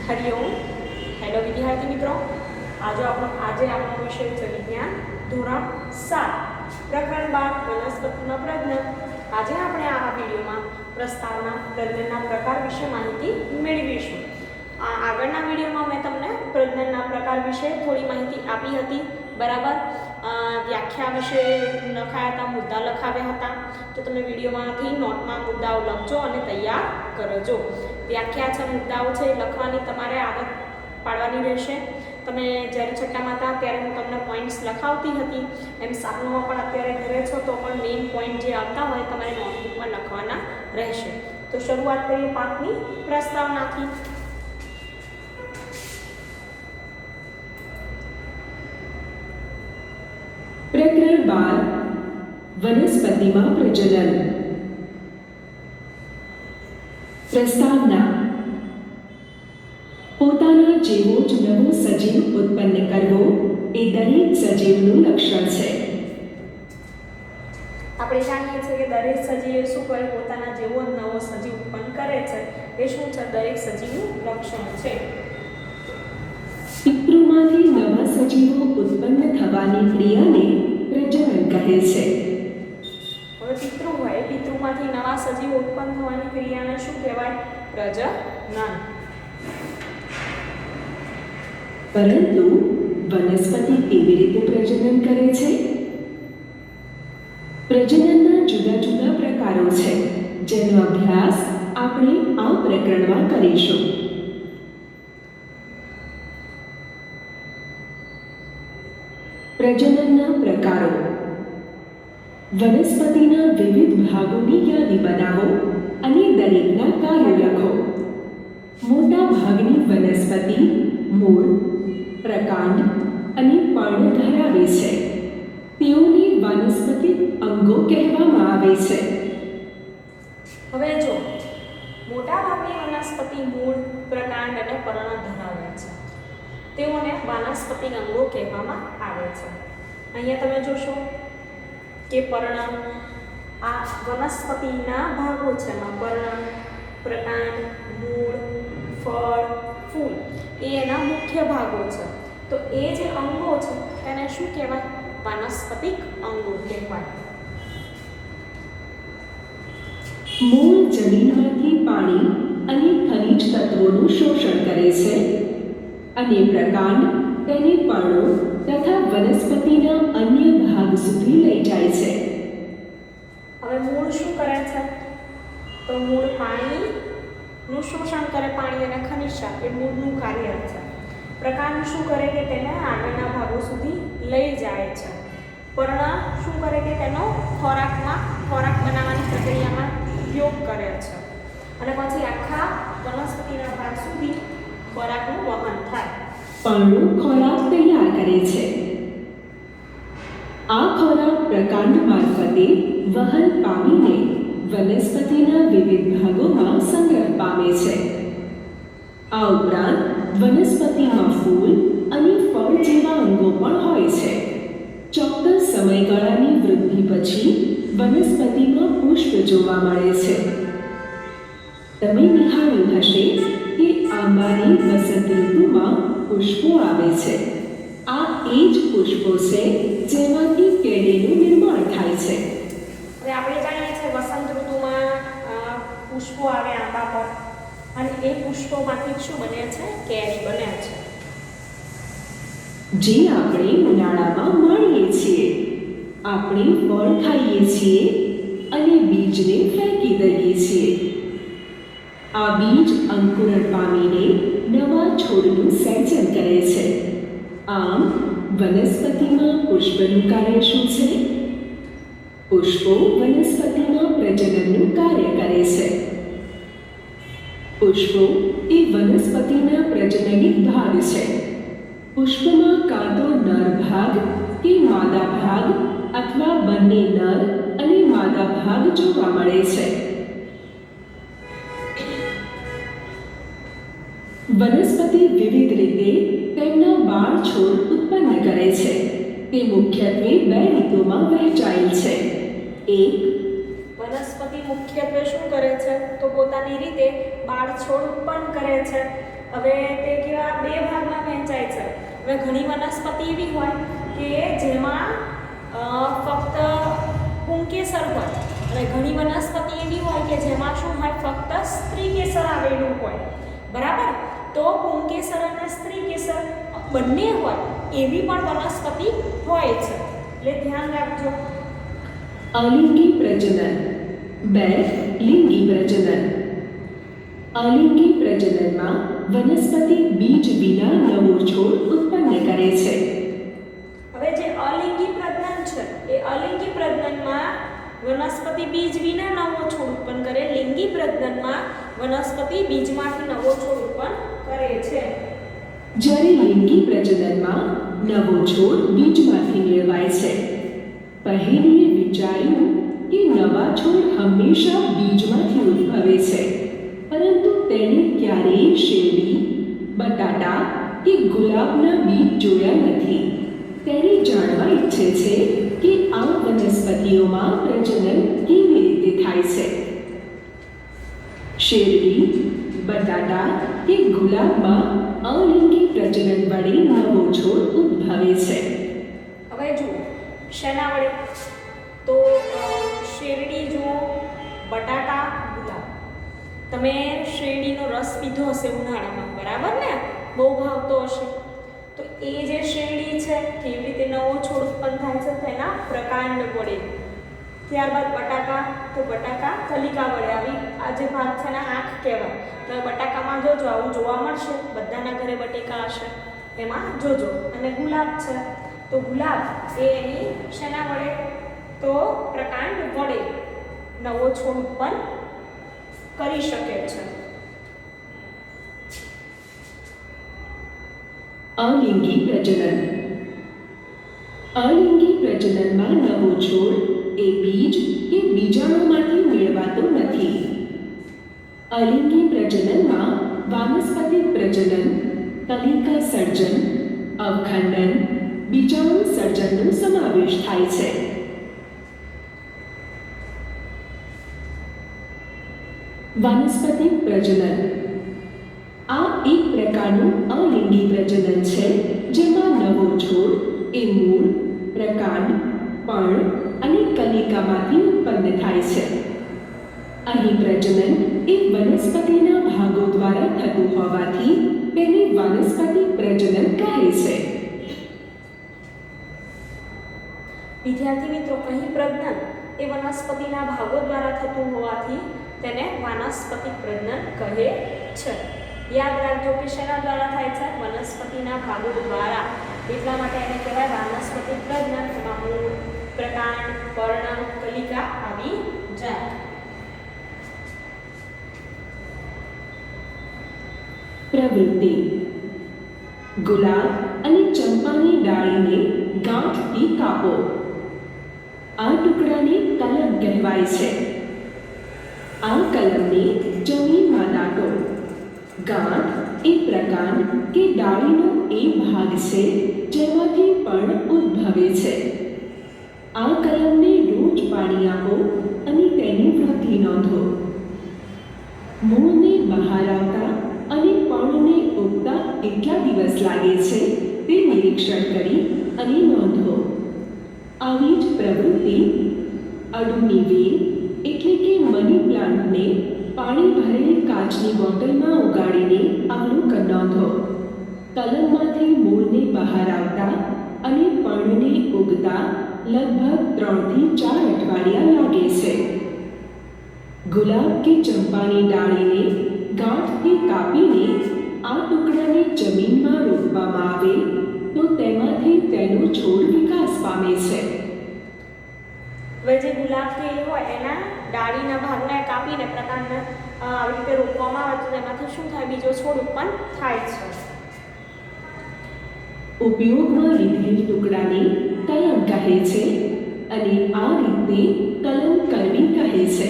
Hariom. Hello विद्यार्थी मित्रों, आज आपनो विषय है विज्ञान धोरण 7 प्रकरण 12 वनस्पतिमां प्रजनन। आज આપણે આ વિડિયોમાં પ્રસ્તાવના પ્રજનનના પ્રકાર વિશે માહિતી મેળવીશું। આગળના વિડિયોમાં મેં તમને પ્રજનનના પ્રકાર વિશે થોડી માહિતી આપી હતી, બરાબર। વ્યાખ્યા વિશે લખાયા હતા, મુદ્દા લખાવ્યા હતા, તો તમે વિડિયોમાંથી નોટમાં મુદ્દાઓ લખજો અને તૈયાર કરજો। વ્યાખ્યા છે, મુદ્દાઓ છે, લખવાની તમારે આદત પાડવાની રહેશે। તમે જ્યારે છઠ્ઠામાં હતા ત્યારે હું તમને પોઈન્ટ્સ લખાવતી હતી, એમ સાતમામાં પણ અત્યારે ઘરે છો તો પણ મેઇન પોઈન્ટ જે આવતા હોય તમારે નોટબુકમાં લખવાના રહેશે। તો શરૂઆત કરીએ પાઠની પ્રસ્તાવનાથી। प्रकरण 12 वनस्पतिमां प्रजनन। प्रस्तावना। पोताना जेवो ज नवो सजीव उत्पन्न करवो ए दरेक सजीवનું લક્ષણ છે। આપણે જાણીએ છીએ કે દરેક સજીવે શું કરે, પોતાના જેવો જ નવો સજીવ ઉત્પન્ન કરે છે। એ શું છે? દરેક સજીવનું લક્ષણ છે। પિતૃમાંથી નવા સજીવો ઉત્પન્ન થવાની ક્રિયાને પ્રજનન કહે છે। હવે પિતૃ હોય, પિતૃમાંથી નવા સજીવો ઉત્પન્ન થવાની ક્રિયાને શું કહેવાય? પ્રજનન। પરંતુ વનસ્પતિ કેવી રીતે પ્રજનન કરે છે? પ્રજનનના જુદા જુદા પ્રકારો છે, જેનો અભ્યાસ આપણે આ પ્રકરણમાં કરીશું। પ્રજનનના પ્રકારો। વનસ્પતિના વિવિધ ભાગોની યાદી બનાવો અને દરેકના કાર્યો લખો। મોટા ભાગની વનસ્પતિ મૂળ, પ્રકાંડ અને પર્ણ ધરાવે છે। તેઓને વાનસ્પતિક અંગો કહેવામાં આવે છે। હવે જો મોટાભાગની વનસ્પતિ મૂળ, પ્રકાંડ અને પર્ણ ધરાવે છે, તેઓને વાનસ્પતિક અંગો કહેવામાં આવે છે। અહીંયા તમે જોશો કે પર્ણ આ વનસ્પતિના ભાગો છે, એમાં પર્ણ, પ્રકાંડ, મૂળ, ફળ, ફૂલ એ એના મુખ્ય ભાગો છે। તો એ જે અંગો છે તેને શું કહેવાય? વાનસ્પતિક અંગો કહેવાય। મૂળ જમીનમાંથી પાણી અને ખનિજ તત્વોનું શોષણ કરે છે અને પ્રકાંડ તેને પર્ણો તથા વનસ્પતિના અન્ય ભાગ સુધી લઈ જાય છે। હવે મૂળ શું કરે છે? તો મૂળ પાણીનું શોષણ કરે, પાણી અને ખનિજ ક્ષાર એ મૂળનું કાર્ય છે। પ્રકાંડ શું કરે કે તેને આગળના ભાગો સુધી લઈ જાય છે। પર્ણ શું કરે કે તેનો ખોરાક બનાવવાની પ્રક્રિયામાં ઉપયોગ કરે છે અને પછી આખા વનસ્પતિના ભાગ સુધી ખોરાકનું વહન થાય। પર્ણો ખોરાક તૈયાર કરે છે। આ ખોરાક પ્રકાંડ મારફતે વહન પામીને વનસ્પતિના વિવિધ ભાગોમાં સંગ્રહ પામે છે। આ ઉપરાંત વનસ્પતિમાં ફૂલ અને ફળ જેવા અંગો પણ હોય છે। ચોક્કસ સમયગાળાની વૃદ્ધિ પછી વનસ્પતિમાં પુષ્પ જોવા મળે છે। તમે નિહાળ્યું હશે કે આંબાની વસંત ઋતુમાં પુષ્પો આવે છે। આ એ જ પુષ્પો છે જેમાંથી કેરીનું નિર્માણ થાય છે। હવે આપણે જાણીએ છીએ વસંત ઋતુમાં પુષ્પો આવે આંબા પર અને એ પુષ્પોમાંથી શું બને છે? કેરી બને છે, જે આપણે ઉનાળામાં માણીએ છીએ। આપણે ફળ ખાઈએ છીએ અને બીજને ફેંકી દઈએ છીએ। આ બીજ અંકુરણ પામીને નવા છોડનું સર્જન કરે છે। આમ વનસ્પતિમાં પુષ્પનું કાર્ય શું છે? પુષ્પો વનસ્પતિમાં પ્રજનનનું કાર્ય કરે છે। પુષ્પો એ વનસ્પતિના પ્રજનનિક ભાગ છે। પુષ્પમાં કાં તો નર ભાગ કે માદા ભાગ અથવા બંને નર અને માદા ભાગ જોવા મળે છે। વનસ્પતિ વિવિધ રીતે તેમના બાળ છોડ ઉત્પન્ન કરે છે। તે મુખ્યત્વે બે રીતોમાં વહેંચાયેલ છે। એક, વનસ્પતિ મુખ્યત્વે શું કરે છે? તો પોતાની રીતે બાળ છોડ ઉત્પન્ન કરે છે હવે તે કેવા બે ભાગમાં વહેંચાય છે. હવે ઘણી વનસ્પતિ એવી હોય કે જેમાં ફક્ત પુંકેસર હોય અને ઘણી વનસ્પતિ એવી હોય કે જેમાં શું હોય ફક્ત સ્ત્રીકેસર આવેલું હોય. બરાબર. તો પુંકેસર અને સ્ત્રીકેસર બંને હોય એવી પણ વનસ્પતિ હોય છે, એટલે ધ્યાન રાખજો. અલિંગી પ્રજનન. 2. લિંગી પ્રજનન. અલિંગી પ્રજનનમાં વનસ્પતિ બીજ વિના નવો છોડ ઉત્પન્ન કરે છે. હવે જે અલિંગી પ્રજનન છે એ અલિંગી પ્રજનનમાં વનસ્પતિ બીજ વિના નવો છોડ ઉત્પન્ન કરે. લિંગી પ્રજનનમાં વનસ્પતિ બીજમાંથી નવો છોડ ઉત્પન્ન કરે છે. જ્યારે લિંગી પ્રજનનમાં નવો છોડ બીજમાંથી મેળવાય છે. પહેલીએ વિચાર્યું કે નવા છોડ હંમેશા બીજમાંથી ઉદ્ભવે છે, પરંતુ તેણે ક્યારેય શેરડી, બટાટા કે ગુલાબના બીજ જોયા નથી. તેણે જાણવા ઈચ્છે છે કે આ વનસ્પતિઓમાં પ્રજનન કેવી રીતે થાય છે. શેરડી, બટાટા કે ગુલાબમાં અલિંગી પ્રજનન વડે નવો છોડ ઉદ્ભવે છે. હવે જુઓ શેના વડે? તો શેરડી જુઓ, બટાટા, ગુલાબ. તમે શેરડીનો રસ પીધો હશે ઉનાળામાં, બરાબર ને? બહુ ભાવતો હશે. તો એ જે શેરડી છે કેવી રીતે નવો છોડ ઉત્પન્ન થાય છે? તેના પ્રકાંડ વડે. ત્યારબાદ બટાકા, તો બટાકા કલિકા વડે. આવી આ જે ભાગ છે ને આંખ કહેવાય. તો બટાકામાં જોજો આવું જોવા મળશે, બધાના ઘરે બટેકા હશે, એમાં જોજો. અને ગુલાબ છે તો ગુલાબ એ એની શેના વડે? તો પ્રકાંડ વડે નવો છોડ ઉત્પન્ન કરી શકે છે. અલિંગી પ્રજનન. અલિંગી પ્રજનનમાં નવો છોડ એ બીજ કે બીજાણુમાંથી મેળવાતો નથી. અલિંગી પ્રજનનમાં વાનસ્પતિક પ્રજનન, કલિકા સર્જન, અવખંડન, બીજાણુ સર્જનનો સમાવેશ થાય છે. વાનસ્પતિક પ્રજનન. આ એક પ્રકારનું અલિંગી પ્રજનન છે જેમાં નવો છોડ એ મૂળ, પ્રકાંડ, પર્ણ અને કલિકામાંથી ઉત્પન્ન થાય છે. અહીં પ્રજનન એ વનસ્પતિના ભાગો દ્વારા થતું હોવાથી તેને વાનસ્પતિક પ્રજનન કહે છે. વિદ્યાર્થી મિત્રો, અહીં પ્રજનન એ વનસ્પતિના ભાગો દ્વારા થતું હોવાથી તેને વાનસ્પતિક પ્રજનન કહે છે. યાદ રાખજો કે શેના દ્વારા થાય છે? વનસ્પતિના ભાગો દ્વારા. એટલા માટે એને કહેવાય વાનસ્પતિક પ્રજનન. એમાં મૂળ, પ્રકાંડ, પર્ણ, કલિકા આવી જાય. પ્રવૃત્તિ. ગુલાબ અને ચંપાની ડાળીને ગાંઠથી કાપો. આ ટુકડાને કલમ કહેવાય છે. આ કલમને જમીનમાં દાટો. ગાંઠ એ પ્રકાંડ કે ડાળીનો એ ભાગ છે જેમાંથી પર્ણ ઉદ્ભવે છે. આ કલમને રોજ પાણી આપો અને તેની વૃદ્ધિ નોંધો. મૂળને બહાર આવતા અને પર્ણને ઉગતા કેટલા દિવસ લાગે છે તે નિરીક્ષણ કરી અને નોંધો. આવી જ પ્રવૃત્તિ અડુની વેલ એટલે કે મની પ્લાન્ટને પાણી ભરેલી કાચની બોટલમાં ઉગાડીને અવલોકન નોંધો. કલમમાંથી મૂળને બહાર આવતા અને પર્ણને ઉગતા લગભગ 3 થી 4 અઠવાડિયા લાગે છે. ગુલાબ કે ચંપાની ડાળીને ગાંઠથી કાપીને આ ટુકડાને જમીનમાં રોપવામાં આવે તો તેમાંથી તેનો છોડ વિકાસ પામે છે. હવે જે ગુલાબ કે એ હોય એના ડાળીના ભાગને કાપીને પ્રકાંડને આવી રીતે રોપવામાં આવે તો તેમાંથી શું થાય? બીજો છોડ ઉત્પન્ન થાય છે. ઉપયોગમાં લીધેલ ટુકડાને કલમ કહે છે અને આ રીતે કલમ કરવી કહે છે.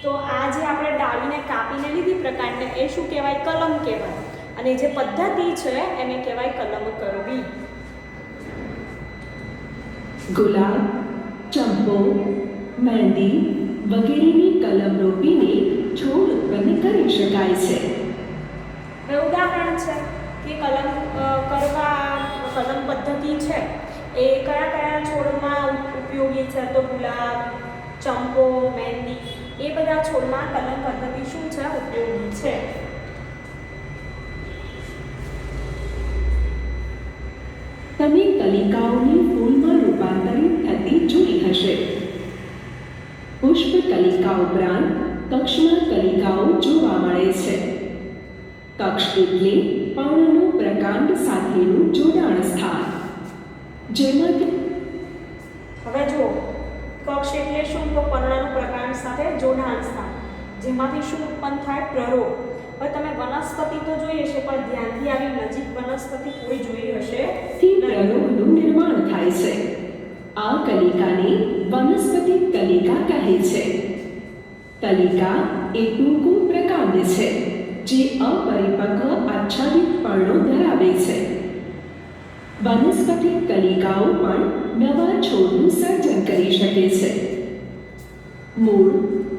તો આ જે આપણે ડાળીને કાપીને લીધી પ્રકાંડને એ શું કહેવાય? કલમ કહેવાય. અને જે પદ્ધતિ છે એને કહેવાય કલમ કરવી. ગુલાબ, ચંપો, મહેંદી વગેરેની કલમ રોપીને છોડ ઉત્પન્ન કરી શકાય છે. હવે ઉદાહરણ છે કે કલમ પદ્ધતિ છે એ કયા કયા છોડમાં ઉપયોગી છે, તો ગુલાબ, ચંપો, મહેંદી એ બધા છોડમાં કલમ પદ્ધતિ શું છે, ઉપયોગી છે. તમે કલિકાઓને ફૂલમાં રૂપાંતરિત થતી જોઈ હશે. પુષ્પ કલિકા ઉપરાંત કક્ષમાં કલિકાઓ જોવા મળે છે. કક્ષ એટલે પર્ણનું પ્રકાંડ સાથેનું જોડાણ સ્થાન, જેમાંથી હવે જુઓ, કક્ષ એટલે શું, તો પર્ણનું પ્રકાંડ સાથે જોડાણ સ્થાન, જેમાંથી શું ઉત્પન્ન થાય, પ્રરોહ. હવે તમે વનસ્પતિ તો જોઈ હશે, પણ ધ્યાનથી આવી નજીક વનસ્પતિ કોઈ જોઈ હશે થી પ્રરોહનું નિર્માણ થાય છે. આ કલિકાને વનસ્પતિ કલિકા કહે છે. કલિકા એ ટૂંકું પ્રકાંડ છે જે અપરિપક્વ આચ્છાદિત પર્ણો ધરાવે છે. વનસ્પતિ કલિકાઓ પણ નવા છોડનું સર્જન કરી શકે છે. મૂળ,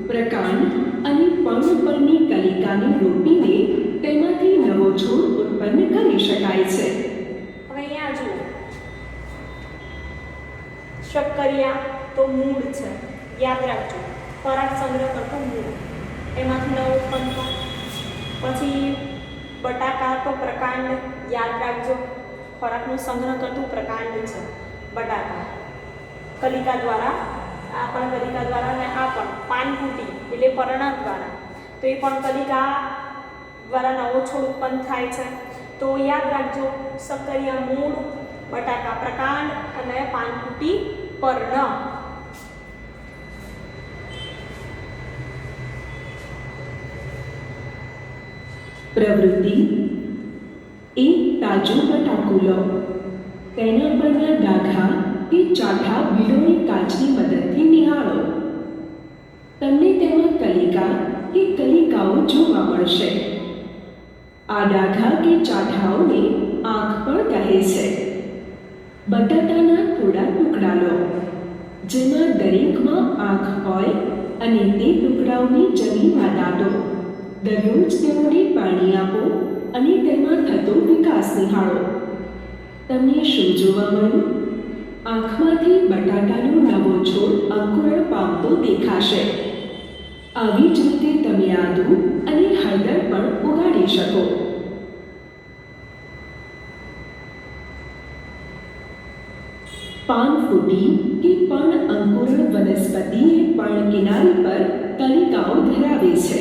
પ્રકાંડ અને પર્ણ પરની કલિકાને રોપીને તેમાંથી નવો છોડ ઉત્પન્ન કરી શકાય છે. હવે અહીંયા જુઓ, શક્કરિયા તો મૂળ છે, યાદ રાખજો, ખોરાક સંગ્રહ કરતું મૂળ, એમાંથી નવું ઉત્પન્ન થાય. પછી બટાકા તો પ્રકાંડ, યાદ રાખજો, ખોરાકનું સંગ્રહ કરતું પ્રકાંડ છે બટાકા. કલિકા દ્વારા, આ પણ કલિકા દ્વારા, અને આ પણ પાનફૂટી એટલે પર્ણ દ્વારા, તો એ પણ કલિકા દ્વારા નવો છોડ ઉત્પન્ન થાય છે. તો યાદ રાખજો, શક્કરિયા મૂળ, બટાકા પ્રકાંડ અને પાનફૂટી પર્ણ. પ્રવૃત્તિ: એક તાજું બટાકું લો, તેના પરના ડાઘા કે ચાઠા વીણોની કાચની મદદથી નિહાળો. તમને તેમાં કલિકા કે કલિકાઓ જોવા મળશે. આ ડાઘા કે ચાઠાઓને આંખ પણ કહે છે. બટાટાના થોડા ટુકડા લો, જેમાં દરેકમાં આંખ હોય અને તે ટુકડાઓને જમીનમાં દાટો. દરરોજ તેઓને પાણી આપો અને તેમાં થતો વિકાસ નિહાળો. તમને શું જોવા મળ્યું? આંખમાંથી બટાટાનો નવો છોડ અંકુરણ પામતો દેખાશે. આવી જ રીતે તમે આદુ અને હળદર પણ ઉગાડી શકો. પાનફૂટી કે પર્ણ અંકુરણ વનસ્પતિ એ પર્ણ કિનારી પર કલિકાઓ ધરાવે છે.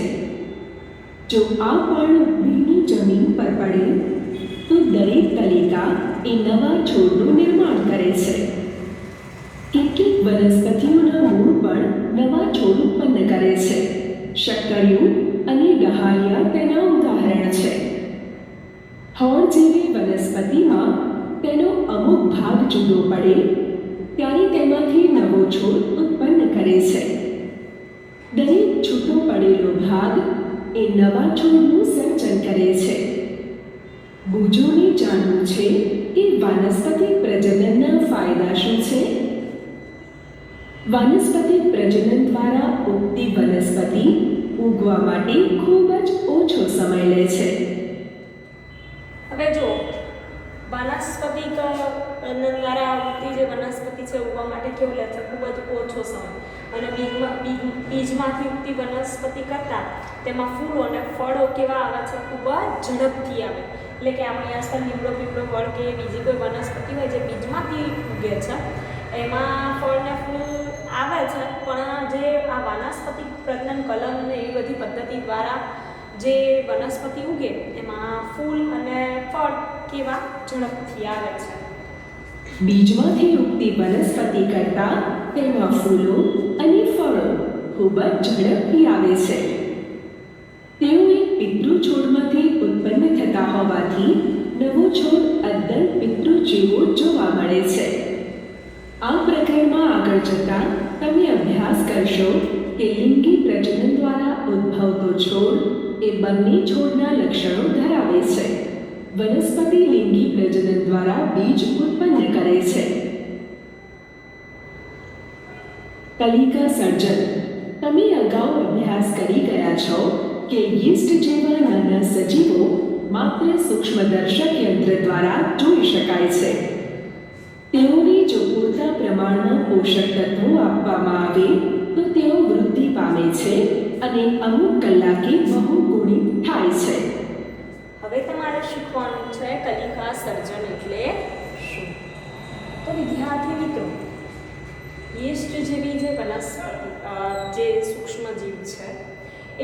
જો આ પર્ણ ભીની જમીન પર પડે તો દરેક કલિકા એ નવા છોડનું નિર્માણ કરે છે. કેટલીક વનસ્પતિઓના મૂળ પણ નવા છોડ ઉત્પન્ન કરે છે. શક્કરિયું અને ડહાલિયા તેના ઉદાહરણ છે. હોળ જેવી વનસ્પતિમાં તેનો અમુક ભાગ જુદો પડે ત્યારે તેમાંથી નવો છોડ ઉત્પન્ન કરે છે. દરેક છૂટો પડેલો ભાગ એ નવા છોડનું સર્જન કરે છે. બુજોને જાણવું છે કે વાનસ્પતિક પ્રજનનના ફાયદા શું છે? વાનસ્પતિક પ્રજનન દ્વારા ઉગતી વનસ્પતિ ઉગવા માટે ખૂબ જ ઓછો સમય લે છે. હવે જો વાનસ્પતિક પ્રજનન દ્વારા ઉગતી જે વનસ્પતિ છે ઉગવા માટે કેવું લે છે? ખૂબ જ ઓછો સમય. અને બીજમાંથી ઉગતી વનસ્પતિ કરતાં તેમાં ફૂલો અને ફળો કેવા આવે છે? ખૂબ જ ઝડપથી આવે. એટલે કે આપણી આસપાસ લીમડો પીપળો વડ કે બીજી કોઈ વનસ્પતિ હોય જે બીજમાંથી ઉગે છે, એમાં ફળ ને ફૂલ આવે છે, પણ જે આ વાનસ્પતિક પ્રજનન કલમ અને એવી બધી પદ્ધતિ દ્વારા જે વનસ્પતિ ઉગે એમાં ફૂલ અને ફળ કેવા ઝડપથી આવે છે. બીજમાંથી ઉગતી વનસ્પતિ કરતાં તેમાં ફૂલો અને ફળો ખૂબ જ ઝડપથી આવે છે. તેઓ એક પિતૃ છોડમાંથી ઉત્પન્ન થતા હોવાથી નવો છોડ અદ્દન પિતૃ જેવો જોવા મળે છે. આ પ્રકરણમાં આગળ જતાં તમે અભ્યાસ કરશો કે લિંગી પ્રજનન દ્વારા ઉદ્ભવતો છોડ એ બંને છોડના લક્ષણો ધરાવે છે. વનસ્પતિ લિંગી પ્રજનન દ્વારા બીજ ઉત્પન્ન કરે છે. કલિકા સર્જન. તમે અગાઉ અભ્યાસ કરી ગયા છો કે યીસ્ટ જેવા નાના સજીવો માત્ર સૂક્ષ્મદર્શક યંત્ર દ્વારા જોઈ શકાય છે. તેઓને જો પૂરતા પ્રમાણમાં પોષક તત્વો આપવામાં આવે તો તેઓ વૃદ્ધિ પામે છે અને અમુક કલાકે બહુગુણિત થાય છે. હવે તમારે શીખવાનું છે કલિકા સર્જન એટલે શું. તો વિદ્યાર્થી મિત્રો, યીસ્ટ જેવી જે વનસ્પતિ જે સૂક્ષ્મ જીવ છે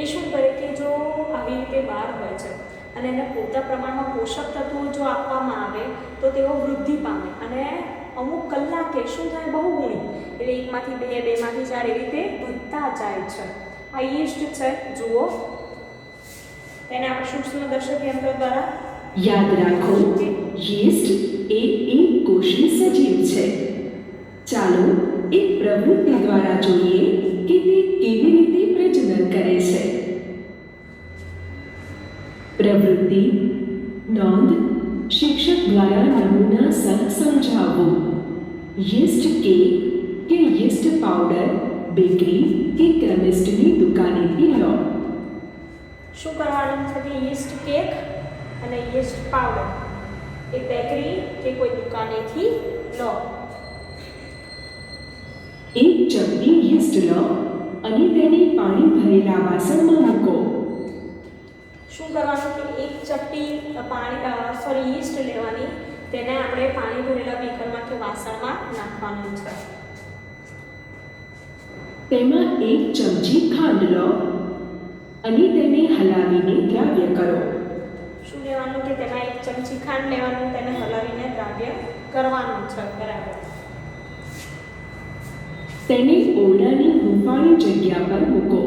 એ શું કરે કે જો આવી રીતે બહાર હોય છે અને એને પૂરતા પ્રમાણમાં પોષક તત્વો જો આપવામાં આવે તો તેઓ વૃદ્ધિ પામે અને અમુક કલાકે શું થાય, બહુગુણિત, એટલે એકમાંથી બે, બેમાંથી ચાર એવી રીતે વધતા જાય છે. આ યીસ્ટ છે, જુઓ, તેને આપણે સૂક્ષ્મદર્શક યંત્ર દ્વારા યાદ રાખો, યીસ્ટ એ એક કોષી સજીવ છે. ચાલો એક પ્રવૃત્તિ દ્વારા જોઈએ કે તે કેવી રીતે પ્રજનન કરે છે. પ્રવૃત્તિ નોંધ. શિક્ષક દ્વારા નમૂના સહ સમજાવવું. યીસ્ટ કેક કે યીસ્ટ પાવડર બેકરી કે કેમિસ્ટની દુકાનેથી લો. શું કરવાનું છે કે યીસ્ટ કેક અને યીસ્ટ પાવડર એ બેકરી કે કોઈ દુકાનેથી લો. એક ચપટી યીસ્ટ લો અને તેને પાણી ભરેલા વાસણમાં મૂકો. શું કરવાનું કે એક ચપટી યીસ્ટ લેવાની, તેને આપણે પાણી ભરેલા બીકરમાં કે વાસણમાં નાખવાનું છે. તેમાં એક ચમચી ખાંડ લો અને તેને હલાવીને દ્રાવ્ય કરો. શું લેવાનું કે તેમાં એક ચમચી ખાંડ લેવાનું, તેને હલાવીને દ્રાવ્ય કરવાનું છે. બરાબર. તેને ઓરડાની હૂંફાળી જગ્યા પર મૂકો.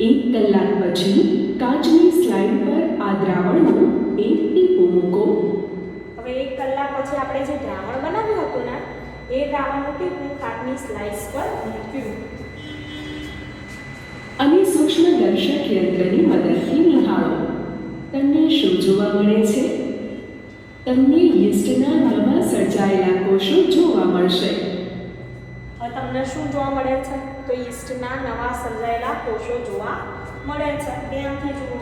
1 કલાક પછી કાચની સ્લાઇડ પર આ દ્રાવણનું એક ટીપું મૂકો. હવે 1 કલાક પછી આપણે જે દ્રાવણ બનાવ્યું હતું ને એ દ્રાવણનું ટીપું કાચની સ્લાઇસ પર મૂક્યું અને સૂક્ષ્મદર્શક યંત્રની મદદથી નિહાળો. તમને શું જોવા મળે છે? તમને યીસ્ટના નવા સર્જાયેલા કોષો જોવા મળશે. હવે તમને શું જોવા મળે છે? તો યીસ્ટના નવા સર્જાયેલા કોષો જોવા મળે છે. ધ્યાનથી જુઓ.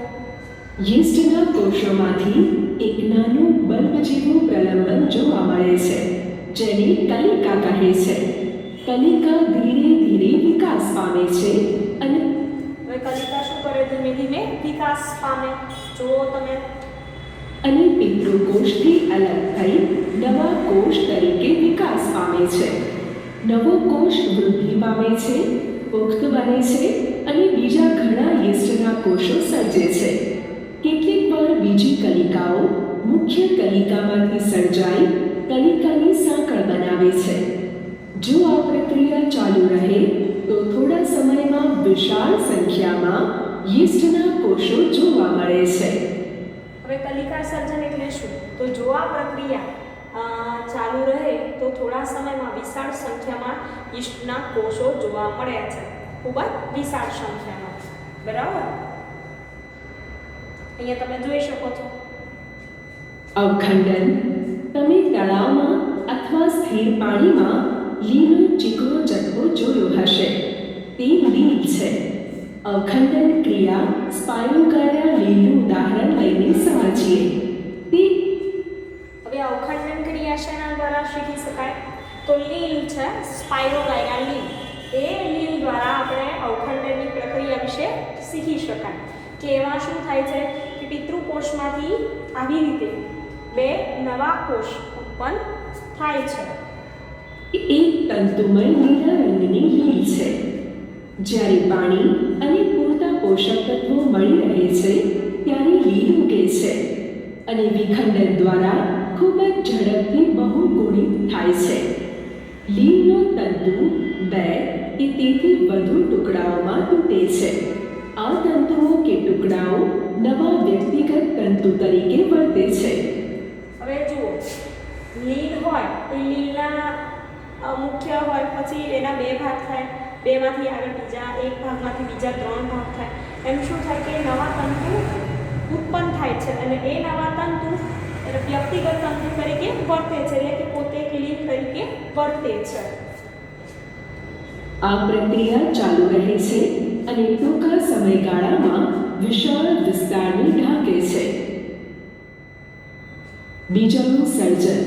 યીસ્ટના કોષોમાંથી એક નાનું બલ્બ જેવું પ્રલંબન જોવા મળે છે, જેને કલિકા કહે છે. કલિકા ધીરે ધીરે વિકાસ પામે છે અને હવે કલિકા શું કરે? ધીમે ધીમે વિકાસ પામે. જુઓ તમે. અને પિતૃકોષથી અલગ થઈ નવા કોષ તરીકે વિકાસ પામે છે. નવો કોષ વૃદ્ધિ પામે છે, પુખ્ત બને છે અને બીજા ઘણા યીસ્ટના કોષો સર્જે છે. કેટલીક વાર બીજી કલિકાઓ મુખ્ય કલિકામાંથી સર્જાઈ કલિકાની સાંકળ બનાવે છે. જો આ પ્રક્રિયા ચાલુ રહે તો થોડા સમયમાં વિશાળ સંખ્યામાં યીસ્ટના કોષો જોવા મળે છે. હવે કલિકા સર્જન એટલે શું? તો જો આ પ્રક્રિયા ચાલુ રહે તો થોડા સમયમાં વિશાળ સંખ્યામાં યીસ્ટના કોષો જોવા મળે છે. ખૂબ જ વિશાળ સંખ્યામાં. બરાબર. અહીંયા તમે જોઈ શકો છો. અવખંડન. તમે તળાવમાં અથવા સ્થિર પાણીમાં લીલો ચીકણો જથ્થો જોયો હશે. તે લીલ છે. અવખંડન ક્રિયા સ્પાયરોગાયા લીલનું ઉદાહરણ લઈને સમજીએ. તે હવે અવખંડન ક્રિયા શેના દ્વારા શીખી શકાય? તો લીલ છે, સ્પાયરોગાયા લીલ. એ લીલ દ્વારા આપણે અવખંડનની પ્રક્રિયા વિશે શીખી શકાય કે એમાં શું થાય છે કે પિતૃકોષમાંથી આવી રીતે બે નવા કોષ ઉત્પન્ન થાય છે. એક તંતુમય લીલા રંગની લીલ છે. જ્યારે પાણી અને પૂરતા પોષક તત્વો મળી રહે છે ત્યારે લીલ ઉગે છે અને વિખંડન દ્વારા ખૂબ જ ઝડપથી બહુગુણિત થાય છે. લીલનો તંતુ 2 કે તેથી વધુ ટુકડાઓમાં તૂટે છે. આ તંતુઓ કે ટુકડાઓ નવા વ્યક્તિગત તંતુ તરીકે વર્તે છે. હવે જુઓ, લીલ હોય તો લીલના મુખ્ય હોય, પછી એના 2 ભાગ થાય, 2માંથી આગળ બીજા 1 ભાગમાંથી બીજા 3 ભાગ થાય. એમ શું થાય કે નવા તંતુ ઉત્પન્ન થાય છે અને એ નવા તંતુ વ્યક્તિગત તંતુ તરીકે વર્તે છે, એટલે કે પોતે એક લીલ તરીકે વર્તે છે. આ પ્રક્રિયા ચાલુ રહે છે અને ટૂંકા સમયગાળામાં વિશાળ વિસ્તારને ઢાંકે છે. બીજાણુ સર્જન.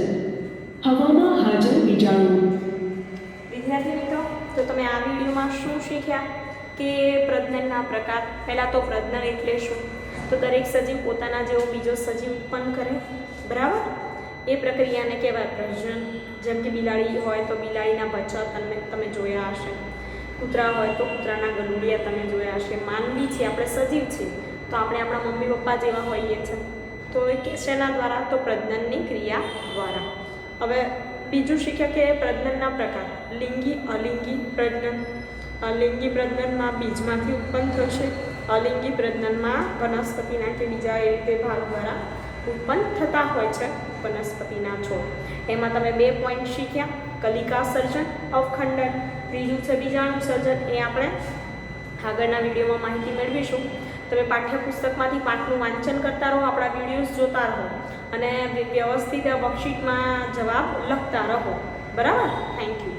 હવામાં હાજર બીજાણુ. વિદ્યાર્થી મિત્રો, તો તમે આ વિડીયોમાં શું શીખ્યા કે પ્રજનનના પ્રકાર. પહેલાં તો પ્રજનન એટલે શું? તો દરેક સજીવ પોતાના જેવો બીજો સજીવ ઉત્પન્ન કરે, બરાબર? એ પ્રક્રિયાને કહેવાય પ્રજનન. જેમ કે બિલાડી હોય તો બિલાડીના બચ્ચા તમે જોયા હશે, કૂતરા હોય તો કૂતરાના ગલુડિયા તમે જોયા હશે. માનવી છે, આપણે સજીવ છીએ, તો આપણે આપણા મમ્મી પપ્પા જેવા હોઈએ છીએ. તો એ શેના દ્વારા? તો પ્રજનનની ક્રિયા દ્વારા. હવે બીજું શીખ્યા કે પ્રજનનના પ્રકાર. લિંગી, અલિંગી પ્રજનન. લિંગી પ્રજનનમાં બીજમાંથી ઉત્પન્ન થશે. અલિંગી પ્રજનનમાં વનસ્પતિના કે બીજા એ રીતે ભાગ દ્વારા ઉત્પન્ન થતા હોય છે વનસ્પતિના છોડ. એમાં તમે 2 પોઈન્ટ શીખ્યા. કલિકા સર્જન, અવખંડન. ત્રીજું છે બીજાણુ સર્જન. એ આપણે આગળના વિડીયોમાં માહિતી મેળવીશું. તમે પાઠ્યપુસ્તકમાંથી પાઠનું વાંચન કરતા રહો, આપણા વિડીયોઝ જોતા રહો અને વ્યવસ્થિત વર્કશીટમાં જવાબ લખતા રહો, બરાબર? Thank you.